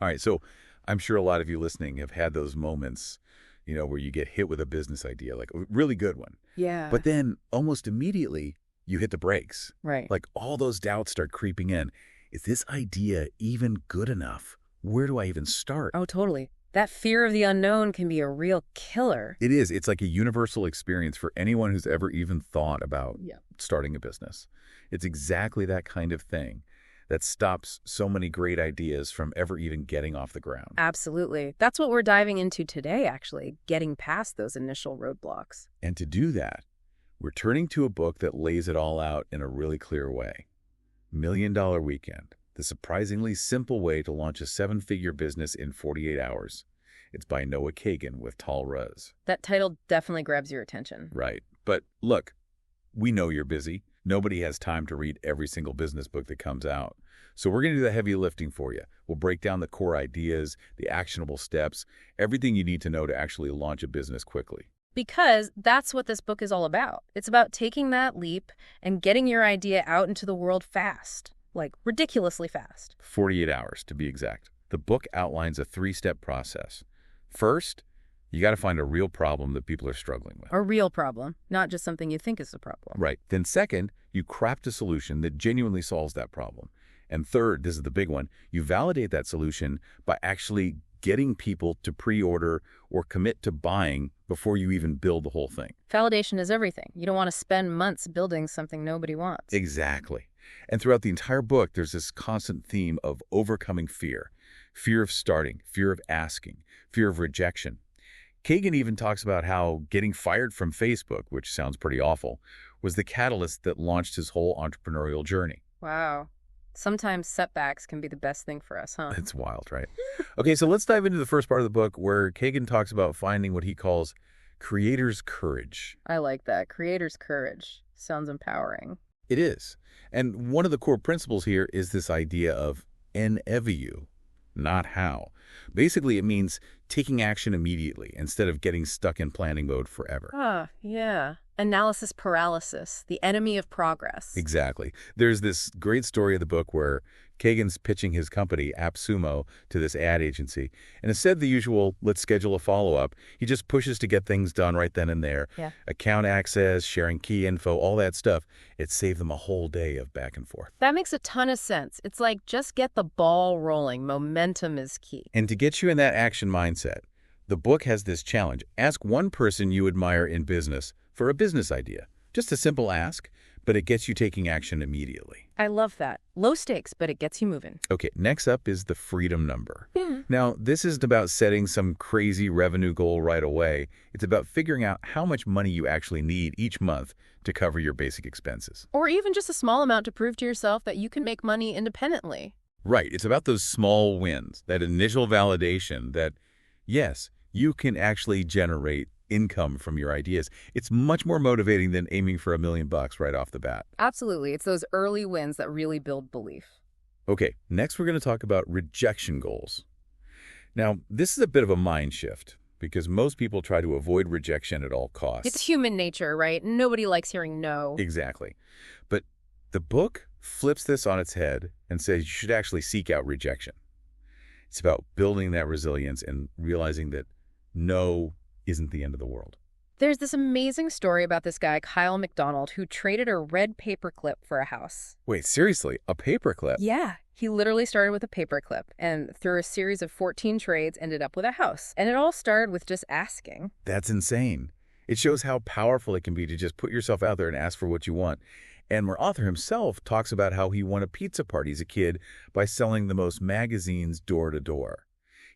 All right, so I'm sure a lot of you listening have had those moments, where you get hit with a business idea, like a really good one. Yeah. But then almost immediately, you hit the brakes. Right. Like all those doubts start creeping in. Is this idea even good enough? Where do I even start? Oh, totally. That fear of the unknown can be a real killer. It is. It's like a universal experience for anyone who's ever even thought about Yeah. starting a business. It's exactly that kind of thing that stops so many great ideas from ever even getting off the ground. Absolutely. That's what we're diving into today, actually, getting past those initial roadblocks. And to do that, we're turning to a book that lays it all out in a really clear way. $1 Million Weekend, the surprisingly simple way to launch a 7-figure business in 48 hours. It's by Noah Kagan with Tal Ruz. That title definitely grabs your attention. Right. But look, we know you're busy. Nobody has time to read every single business book that comes out. So we're going to do the heavy lifting for you. We'll break down the core ideas, the actionable steps, everything you need to know to actually launch a business quickly. Because that's what this book is all about. It's about taking that leap and getting your idea out into the world fast, like ridiculously fast. 48 hours, to be exact. The book outlines a 3-step process. First, you got to find a real problem that people are struggling with. A real problem, not just something you think is a problem. Right. Then second, you craft a solution that genuinely solves that problem. And third, this is the big one, you validate that solution by actually getting people to pre-order or commit to buying before you even build the whole thing. Validation is everything. You don't want to spend months building something nobody wants. Exactly. And throughout the entire book, there's this constant theme of overcoming fear. Fear of starting, fear of asking, fear of rejection. Kagan even talks about how getting fired from Facebook, which sounds pretty awful, was the catalyst that launched his whole entrepreneurial journey. Wow. Sometimes setbacks can be the best thing for us, huh? It's wild, right? Okay, so let's dive into the first part of the book where Kagan talks about finding what he calls creator's courage. I like that. Creator's courage. Sounds empowering. It is. And one of the core principles here is this idea of NEVU, not how. Basically, it means taking action immediately instead of getting stuck in planning mode forever. Ah, yeah. Analysis paralysis, the enemy of progress. Exactly. There's this great story of the book where Kagan's pitching his company, AppSumo, to this ad agency. And instead of the usual, let's schedule a follow-up, he just pushes to get things done right then and there. Yeah. Account access, sharing key info, all that stuff. It saved them a whole day of back and forth. That makes a ton of sense. It's like, just get the ball rolling. Momentum is key. And to get you in that action mindset, the book has this challenge. Ask one person you admire in business for a business idea. Just a simple ask, but it gets you taking action immediately. I love that. Low stakes, but it gets you moving. Okay, next up is the freedom number. Now, this isn't about setting some crazy revenue goal right away. It's about figuring out how much money you actually need each month to cover your basic expenses. Or even just a small amount to prove to yourself that you can make money independently. Right, it's about those small wins, that initial validation that, yes, you can actually generate income from your ideas. It's much more motivating than aiming for $1 million right off the bat. Absolutely. It's those early wins that really build belief. Okay, next we're going to talk about rejection goals. Now, this is a bit of a mind shift because most people try to avoid rejection at all costs. It's human nature, right? Nobody likes hearing no. Exactly. But the book flips this on its head and says you should actually seek out rejection. It's about building that resilience and realizing that no isn't the end of the world. There's this amazing story about this guy, Kyle McDonald, who traded a red paperclip for a house. Wait, seriously? A paperclip? Yeah. He literally started with a paperclip and through a series of 14 trades ended up with a house. And it all started with just asking. That's insane. It shows how powerful it can be to just put yourself out there and ask for what you want. And our author himself talks about how he won a pizza party as a kid by selling the most magazines door to door.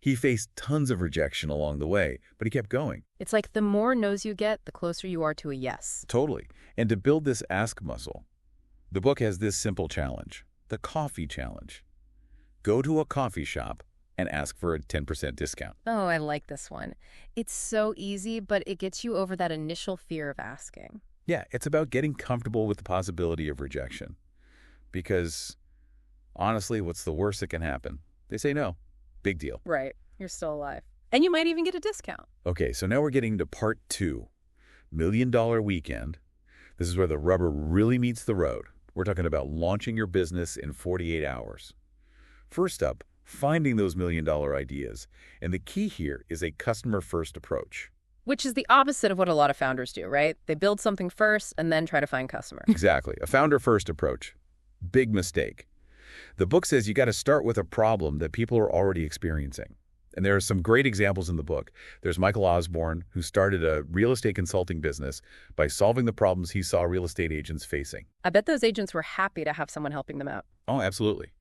He faced tons of rejection along the way, but he kept going. It's like the more no's you get, the closer you are to a yes. Totally. And to build this ask muscle, the book has this simple challenge, the coffee challenge. Go to a coffee shop and ask for a 10% discount. Oh, I like this one. It's so easy, but it gets you over that initial fear of asking. Yeah, it's about getting comfortable with the possibility of rejection. Because, honestly, what's the worst that can happen? They say no. Big deal. Right. You're still alive. And you might even get a discount. Okay, so now we're getting to part 2, $1 Million Weekend. This is where the rubber really meets the road. We're talking about launching your business in 48 hours. First up, finding those million-dollar ideas. And the key here is a customer-first approach. Which is the opposite of what a lot of founders do, right? They build something first and then try to find customers. Exactly. A founder-first approach. Big mistake. The book says you got to start with a problem that people are already experiencing. And there are some great examples in the book. There's Michael Osborne, who started a real estate consulting business by solving the problems he saw real estate agents facing. I bet those agents were happy to have someone helping them out. Oh, absolutely.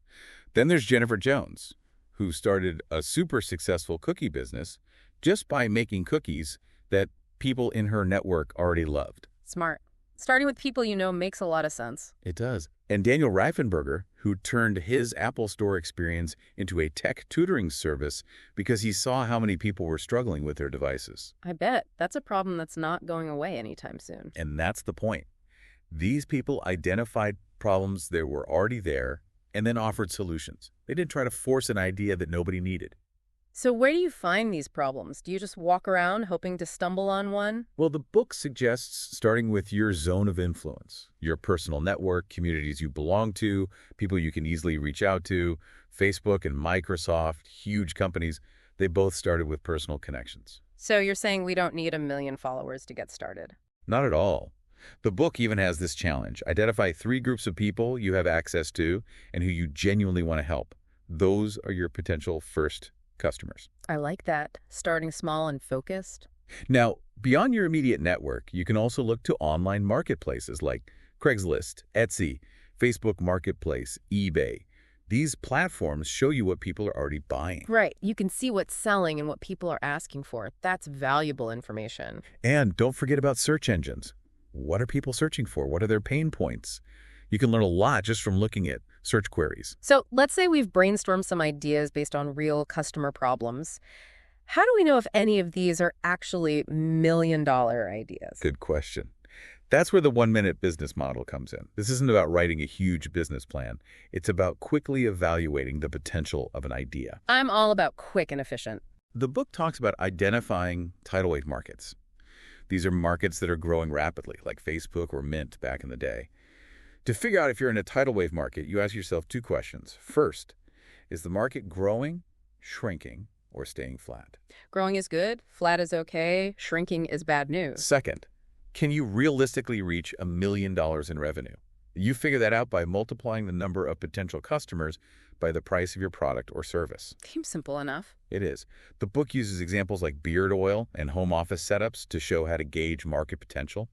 Then there's Jennifer Jones, who started a super successful cookie business just by making cookies that people in her network already loved. Smart. Starting with people you know makes a lot of sense. It does. And Daniel Reifenberger, who turned his Apple Store experience into a tech tutoring service because he saw how many people were struggling with their devices. I bet. That's a problem that's not going away anytime soon. And that's the point. These people identified problems that were already there and then offered solutions. They didn't try to force an idea that nobody needed. So where do you find these problems? Do you just walk around hoping to stumble on one? Well, the book suggests starting with your zone of influence, your personal network, communities you belong to, people you can easily reach out to. Facebook and Microsoft, huge companies, they both started with personal connections. So you're saying we don't need 1 million followers to get started? Not at all. The book even has this challenge. Identify 3 groups of people you have access to and who you genuinely want to help. Those are your potential first customers. I like that. Starting small and focused. Now, beyond your immediate network, you can also look to online marketplaces like Craigslist, Etsy, Facebook Marketplace, eBay. These platforms show you what people are already buying. Right. You can see what's selling and what people are asking for. That's valuable information. And don't forget about search engines. What are people searching for? What are their pain points? You can learn a lot just from looking at search queries. So let's say we've brainstormed some ideas based on real customer problems. How do we know if any of these are actually million-dollar ideas? Good question. That's where the 1-minute business model comes in. This isn't about writing a huge business plan. It's about quickly evaluating the potential of an idea. I'm all about quick and efficient. The book talks about identifying tidal wave markets. These are markets that are growing rapidly, like Facebook or Mint back in the day. To figure out if you're in a tidal wave market, you ask yourself 2 questions. First, is the market growing, shrinking, or staying flat? Growing is good, flat is okay, shrinking is bad news. Second, can you realistically reach $1 million in revenue? You figure that out by multiplying the number of potential customers by the price of your product or service. Seems simple enough. It is. The book uses examples like beard oil and home office setups to show how to gauge market potential,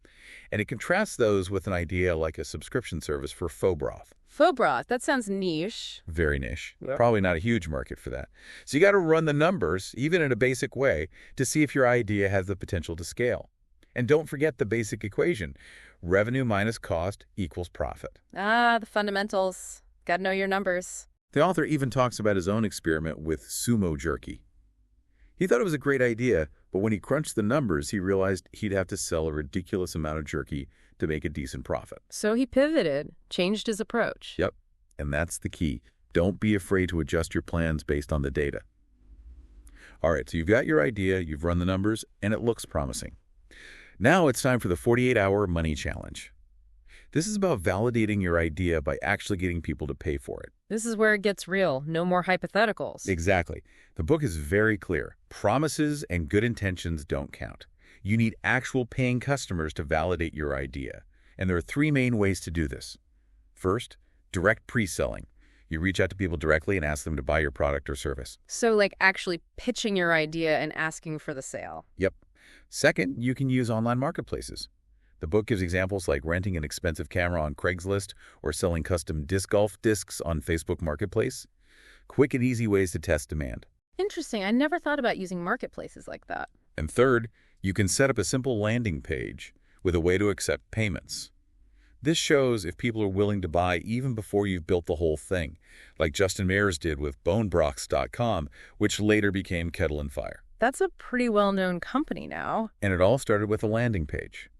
and it contrasts those with an idea like a subscription service for faux broth. Faux broth, that sounds niche. Very niche. Yep. Probably not a huge market for that. So you got to run the numbers, even in a basic way, to see if your idea has the potential to scale. And don't forget the basic equation. Revenue minus cost equals profit. Ah, the fundamentals. Gotta know your numbers. The author even talks about his own experiment with sumo jerky. He thought it was a great idea, but when he crunched the numbers, he realized he'd have to sell a ridiculous amount of jerky to make a decent profit. So he pivoted, changed his approach. Yep, and that's the key. Don't be afraid to adjust your plans based on the data. All right, so you've got your idea, you've run the numbers, and it looks promising. Now it's time for the 48-hour money challenge. This is about validating your idea by actually getting people to pay for it. This is where it gets real. No more hypotheticals. Exactly. The book is very clear. Promises and good intentions don't count. You need actual paying customers to validate your idea. And there are 3 main ways to do this. First, direct pre-selling. You reach out to people directly and ask them to buy your product or service. So like actually pitching your idea and asking for the sale. Yep. Second, you can use online marketplaces. The book gives examples like renting an expensive camera on Craigslist or selling custom disc golf discs on Facebook Marketplace. Quick and easy ways to test demand. Interesting. I never thought about using marketplaces like that. And third, you can set up a simple landing page with a way to accept payments. This shows if people are willing to buy even before you've built the whole thing, like Justin Mayers did with bonebrox.com, which later became Kettle and Fire. That's a pretty well-known company now. And it all started with a landing page.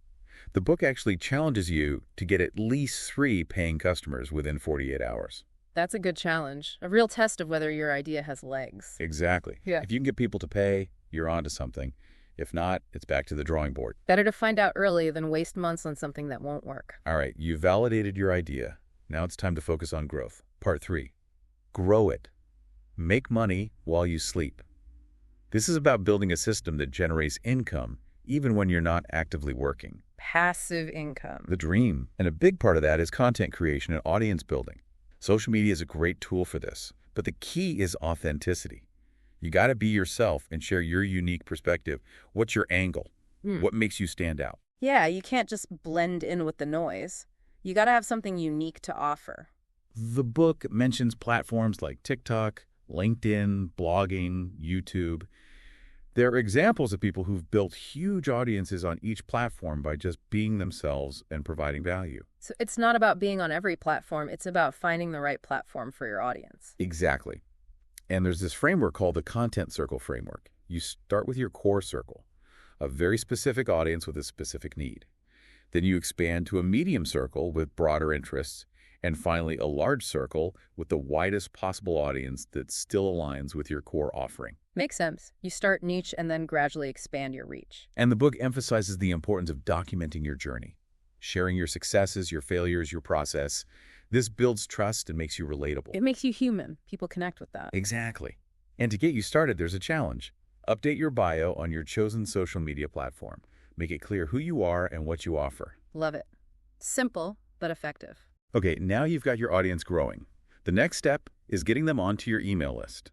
The book actually challenges you to get at least 3 paying customers within 48 hours. That's a good challenge. A real test of whether your idea has legs. Exactly. Yeah. If you can get people to pay, you're onto something. If not, it's back to the drawing board. Better to find out early than waste months on something that won't work. All right, you validated your idea. Now it's time to focus on growth. Part 3. Grow it. Make money while you sleep. This is about building a system that generates income even when you're not actively working. Passive income. The dream. And a big part of that is content creation and audience building. Social media is a great tool for this, but the key is authenticity. You got to be yourself and share your unique perspective. What's your angle? What makes you stand out? Yeah, you can't just blend in with the noise. You got to have something unique to offer. The book mentions platforms like TikTok, LinkedIn, blogging, YouTube. There are examples of people who've built huge audiences on each platform by just being themselves and providing value. So it's not about being on every platform. It's about finding the right platform for your audience. Exactly. And there's this framework called the content circle framework. You start with your core circle, a very specific audience with a specific need. Then you expand to a medium circle with broader interests, and finally a large circle with the widest possible audience that still aligns with your core offering. Makes sense. You start niche and then gradually expand your reach. And the book emphasizes the importance of documenting your journey, sharing your successes, your failures, your process. This builds trust and makes you relatable. It makes you human. People connect with that. Exactly. And to get you started, there's a challenge. Update your bio on your chosen social media platform. Make it clear who you are and what you offer. Love it. Simple, but effective. Okay, now you've got your audience growing. The next step is getting them onto your email list.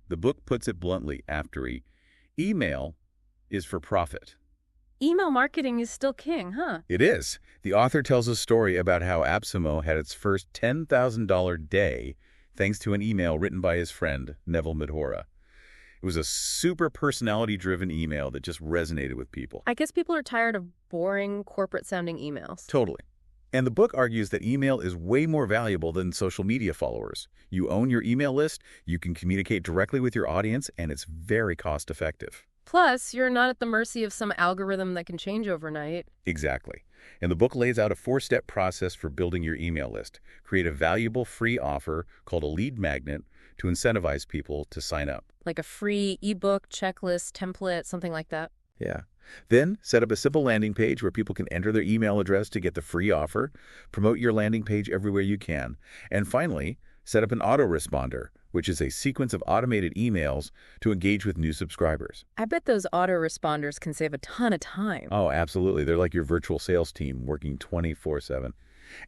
The book puts it bluntly after email is for profit. Email marketing is still king, huh? It is. The author tells a story about how AppSumo had its first $10,000 day thanks to an email written by his friend, Neville Medhora. It was a super personality-driven email that just resonated with people. I guess people are tired of boring, corporate-sounding emails. Totally. And the book argues that email is way more valuable than social media followers. You own your email list, you can communicate directly with your audience, and it's very cost-effective. Plus, you're not at the mercy of some algorithm that can change overnight. Exactly. And the book lays out a 4-step process for building your email list. Create a valuable free offer called a lead magnet to incentivize people to sign up. Like a free ebook, checklist, template, something like that. Yeah. Then set up a simple landing page where people can enter their email address to get the free offer. Promote your landing page everywhere you can. And finally, set up an autoresponder, which is a sequence of automated emails to engage with new subscribers. I bet those autoresponders can save a ton of time. Oh, absolutely. They're like your virtual sales team working 24/7.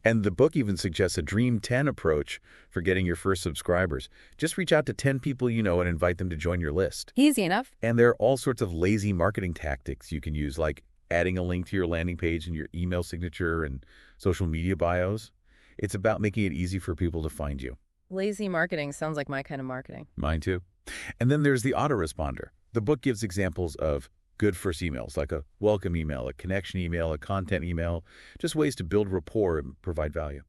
And the book even suggests a Dream 10 approach for getting your first subscribers. Just reach out to 10 people you know and invite them to join your list. Easy enough. And there are all sorts of lazy marketing tactics you can use, like adding a link to your landing page in your email signature and social media bios. It's about making it easy for people to find you. Lazy marketing sounds like my kind of marketing. Mine too. And then there's the autoresponder. The book gives examples of good first emails, like a welcome email, a connection email, a content email, just ways to build rapport and provide value.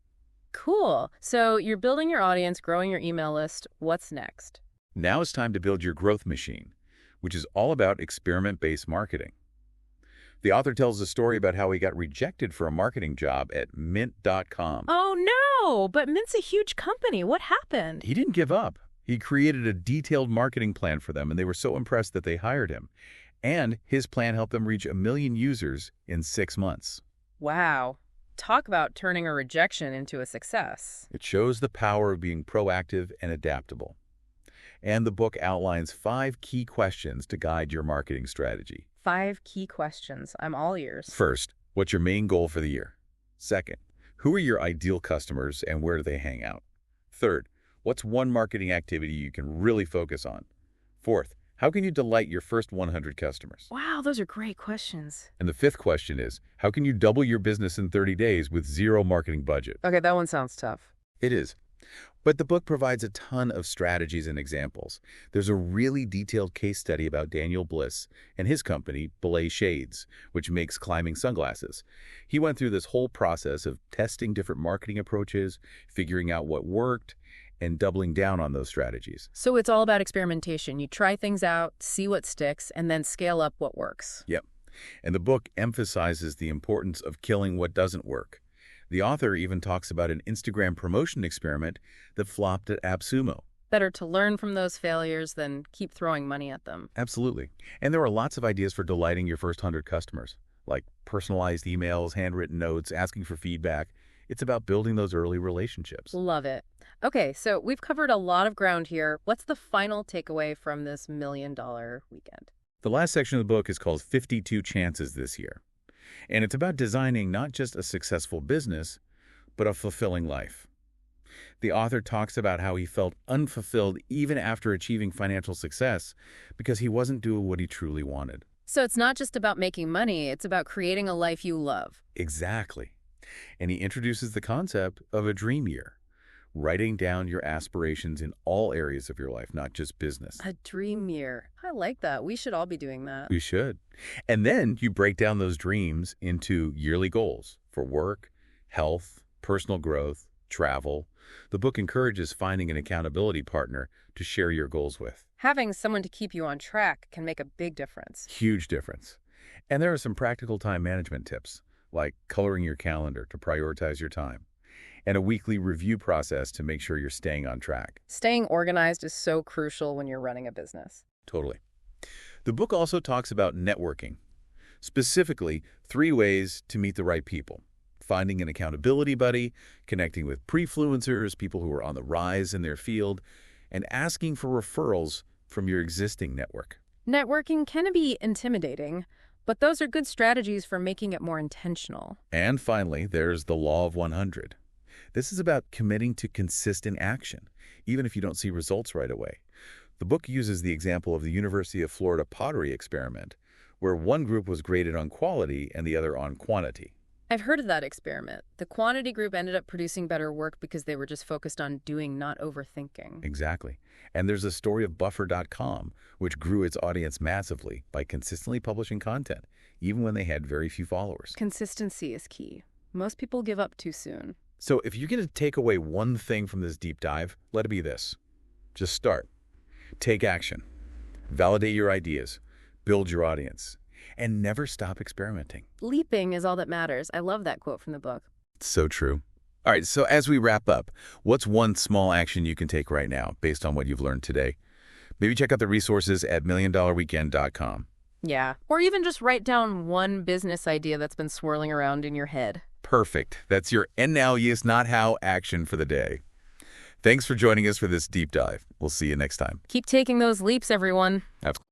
Cool. So you're building your audience, growing your email list. What's next? Now it's time to build your growth machine, which is all about experiment-based marketing. The author tells a story about how he got rejected for a marketing job at Mint.com. Oh, no, but Mint's a huge company. What happened? He didn't give up. He created a detailed marketing plan for them, and they were so impressed that they hired him. And his plan helped them reach 1 million users in 6 months. Wow. Talk about turning a rejection into a success. It shows the power of being proactive and adaptable. And the book outlines 5 key questions to guide your marketing strategy. 5 key questions. I'm all ears. First, what's your main goal for the year? Second, who are your ideal customers and where do they hang out? Third, what's one marketing activity you can really focus on? Fourth, how can you delight your first 100 customers? Wow, those are great questions. And the 5th question is, how can you double your business in 30 days with zero marketing budget? Okay, that one sounds tough. It is. But the book provides a ton of strategies and examples. There's a really detailed case study about Daniel Bliss and his company, Belay Shades, which makes climbing sunglasses. He went through this whole process of testing different marketing approaches, figuring out what worked, and doubling down on those strategies. So it's all about experimentation. You try things out, see what sticks, and then scale up what works. Yep. And the book emphasizes the importance of killing what doesn't work. The author even talks about an Instagram promotion experiment that flopped at AppSumo. Better to learn from those failures than keep throwing money at them. Absolutely. And there are lots of ideas for delighting your first 100 customers, like personalized emails, handwritten notes, asking for feedback. It's about building those early relationships. Love it. Okay, so we've covered a lot of ground here. What's the final takeaway from this $1 million weekend? The last section of the book is called 52 Chances This Year. And it's about designing not just a successful business, but a fulfilling life. The author talks about how he felt unfulfilled even after achieving financial success because he wasn't doing what he truly wanted. So it's not just about making money, it's about creating a life you love. Exactly. And he introduces the concept of a dream year, writing down your aspirations in all areas of your life, not just business. A dream year. I like that. We should all be doing that. You should. And then you break down those dreams into yearly goals for work, health, personal growth, travel. The book encourages finding an accountability partner to share your goals with. Having someone to keep you on track can make a big difference. Huge difference. And there are some practical time management tips, like coloring your calendar to prioritize your time, and a weekly review process to make sure you're staying on track. Staying organized is so crucial when you're running a business. Totally. The book also talks about networking, specifically 3 ways to meet the right people. Finding an accountability buddy, connecting with pre-fluencers, people who are on the rise in their field, and asking for referrals from your existing network. Networking can be intimidating, but those are good strategies for making it more intentional. And finally, there's the Law of 100. This is about committing to consistent action, even if you don't see results right away. The book uses the example of the University of Florida pottery experiment, where one group was graded on quality and the other on quantity. I've heard of that experiment. The quantity group ended up producing better work because they were just focused on doing, not overthinking. Exactly. And there's a story of Buffer.com, which grew its audience massively by consistently publishing content, even when they had very few followers. Consistency is key. Most people give up too soon. So if you're going to take away one thing from this deep dive, let it be this. Just start. Take action. Validate your ideas. Build your audience. And never stop experimenting. Leaping is all that matters. I love that quote from the book. So true. All right, so as we wrap up, what's one small action you can take right now based on what you've learned today? Maybe check out the resources at milliondollarweekend.com. Yeah. Or even just write down one business idea that's been swirling around in your head. Perfect. That's your "and now, yes, not how" action for the day. Thanks for joining us for this deep dive. We'll see you next time. Keep taking those leaps, everyone. Absolutely.